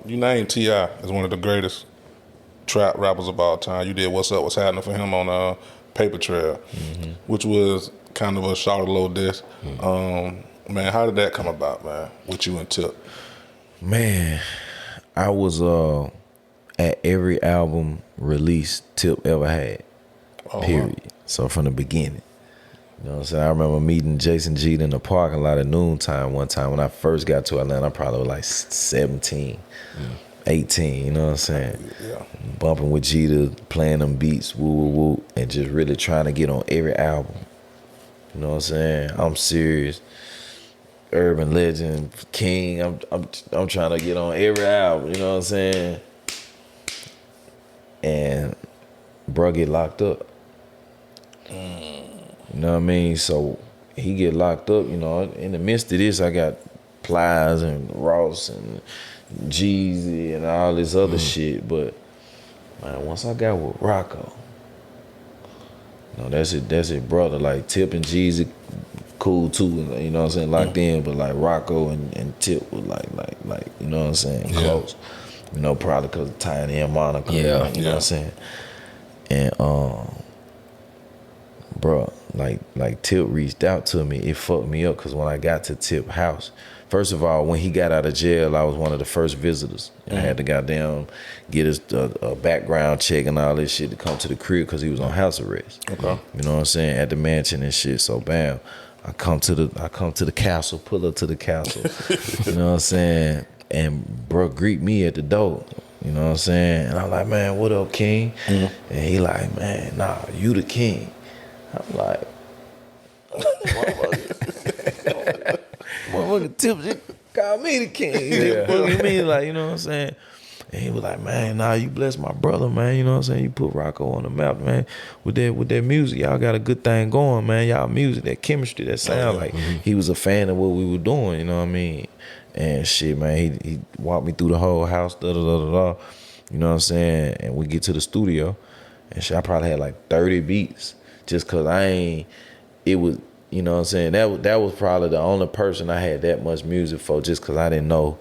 You named T.I. as one of the greatest trap rappers of all time. You did What's Up, What's Happening for him on Paper Trail, which was kind of a short little diss. Man, how did that come about, man, with you and Tip? Man, I was at every album release Tip ever had, period. So from the beginning. You know what I'm saying? I remember meeting Jason G in the parking lot at noontime one time when I first got to Atlanta. I probably was like 17, 18, you know what I'm saying? Yeah. Bumping with Jeter, playing them beats, woo, woo, woo, and just really trying to get on every album. You know what I'm saying? I'm serious. Urban Legend, King, I'm trying to get on every album, you know what I'm saying? And bro get locked up. You know what I mean? So he get locked up, you know. In the midst of this, I got Plies and Ross and Jeezy and all this other shit. But man, once I got with Rocco, you know, that's it, brother. Like Tip and Jeezy, cool too, you know what I'm saying, locked in. But like Rocco and Tip was like, you know what I'm saying, close. You know, probably because of Tiny and Monica. You know what I'm saying? And bro, like Tip reached out to me. It fucked me up because when I got to Tip house, first of all, when he got out of jail, I was one of the first visitors. I had to goddamn get his a background check and all this shit to come to the crib because he was on house arrest. Okay, you know what I'm saying, at the mansion and shit. So bam, I come to the castle, pull up to the castle. You know what I'm saying, and bro greet me at the door. You know what I'm saying, and I'm like, man, what up, King? And he like, man, nah, you the king. I'm like, motherfucker Tip just called me the king. Fucking me, like, you know what I'm saying? And he was like, man, nah, you bless my brother, man. You know what I'm saying? You put Rocco on the map, man. With that music, y'all got a good thing going, man. Y'all music, that chemistry, that sound, like he was a fan of what we were doing, you know what I mean? And shit, man, he walked me through the whole house, da-da-da-da-da. You know what I'm saying? And we get to the studio, and shit, I probably had like 30 beats. Just cause it was, you know what I'm saying, that was probably the only person I had that much music for, just cause I didn't know,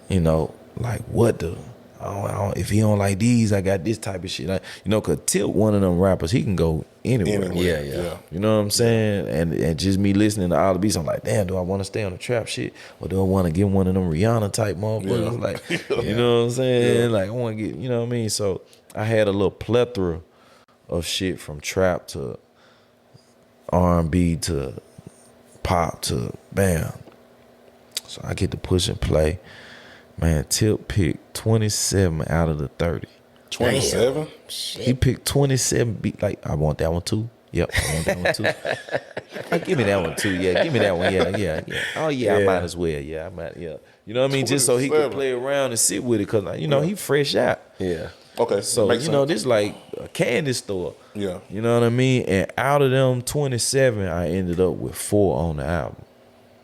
you know, like what if he don't like these, I got this type of shit. Like, you know, cause Tip one of them rappers, he can go anywhere. Yeah. You know what I'm saying? And just me listening to all the beats, I'm like, damn, do I want to stay on the trap shit, or do I want to get one of them Rihanna type motherfuckers? Like, you know what I'm saying? Like, I want to get, you know what I mean? So I had a little plethora of shit, from trap to R&B to pop to bam. So I get to push and play. Man, Tip picked 27 out of the 30. 27? He picked 27 beat. Like, I want that one too. Yep, I want that one too. Give me that one too. Yeah, give me that one. Yeah. Oh yeah, I might as well. Yeah, I might. Yeah, you know what I mean? Just so he could play around and sit with it, cause you know he fresh out. Yeah. Okay. So you know this like a candy store. Yeah. You know what I mean? And out of them 27, I ended up with 4 on the album.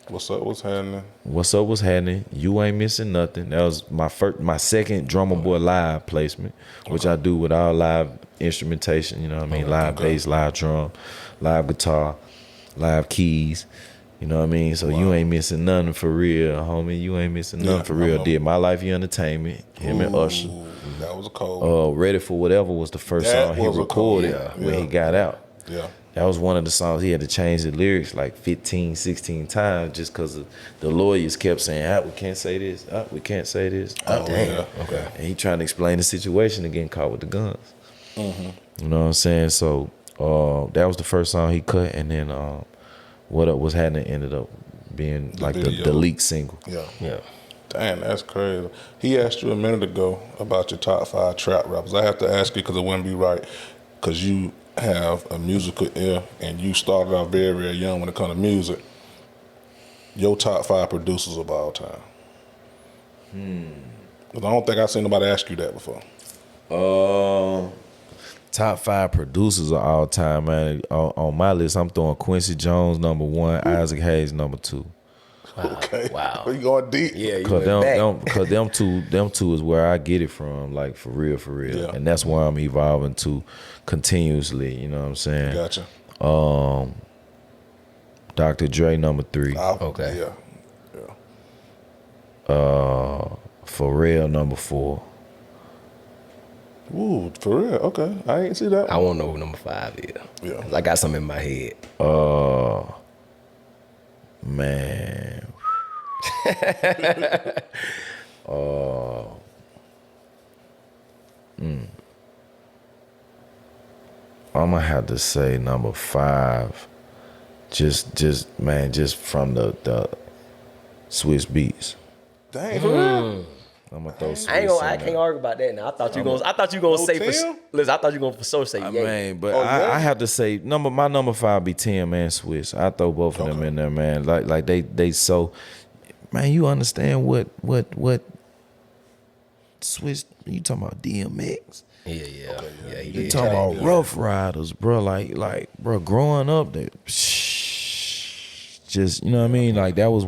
What's Up, What's Happening? What's Up, What's Happening? You Ain't Missing Nothing. That was my second Drumma Boy live placement, which I do with all live instrumentation. You know what I mean? Live bass, live drum, live guitar, live keys. You know what I mean? So You Ain't Missing Nothing for real, homie. You Ain't Missing Nothing for real. Did My Life Your Entertainment. Him and Usher. That was a cold. Ready for Whatever was the first song he recorded when he got out. Yeah. That was one of the songs he had to change the lyrics like 15, 16 times just because the lawyers kept saying, we can't say this, we can't say this. Damn. Yeah. Okay. And he trying to explain the situation and getting caught with the guns. You know what I'm saying? So that was the first song he cut, and then What Up Was Happening ended up being like the leak single. Yeah. Damn, that's crazy. He asked you a minute ago about your top 5 trap rappers. I have to ask you because it wouldn't be right, because you have a musical ear and you started out very, very young when it comes to music. Your top 5 producers of all time. Because I don't think I've seen nobody ask you that before. Top 5 producers of all time, man. On my list, I'm throwing Quincy Jones number 1, Isaac Hayes number 2. Okay. Wow. You going deep? Yeah, you Cause went back. them two is where I get it from, like for real. Yeah. And that's where I'm evolving to continuously, you know what I'm saying? Gotcha. Dr. Dre number 3. Okay. Yeah. Pharrell number 4. Ooh, for real? Okay, I ain't see that. I won't know who number 5 is. Yeah. 'Cause I got something in my head. Man. I'm gonna have to say number 5. Just from the Swiss Beats. Dang, for real? I'm gonna throw Swiss. I can't argue about that now. I thought you gonna say for Tim? listen, I thought you gonna for sure say yeah. Man, but yeah? I have to say my number 5 be Tim and Swiss. I throw both of them in there, man. Like they so, man. You understand what Swiss? You talking about DMX? Yeah. You talking about Rough Riders, bro? Like, bro, growing up, just you know what I mean. Like that was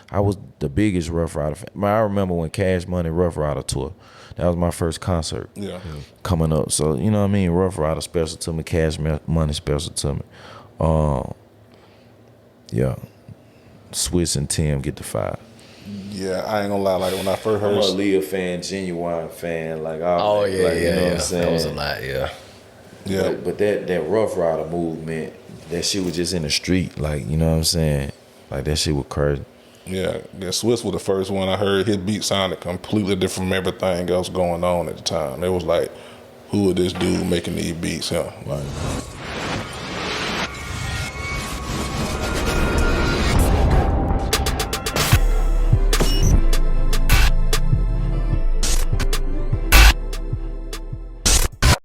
I was the biggest Rough Rider fan. Man, I remember when Cash Money Rough Rider tour. That was my first concert. Yeah. Coming up, so you know what I mean. Rough Rider special to me. Cash Money special to me. Yeah. Swiss and Tim get the 5. Yeah, I ain't gonna lie. Like when I first heard, I'm a Leah fan, Genuine fan. Like, you know what I'm saying? That was a lot, yeah, But that Rough Rider movement, that shit was just in the street. Like, you know what I'm saying? Like that shit was crazy. yeah. Swiss was the first one I heard. His beat sounded completely different from everything else going on at the time. It was like, who is this dude making these beats? Him, like.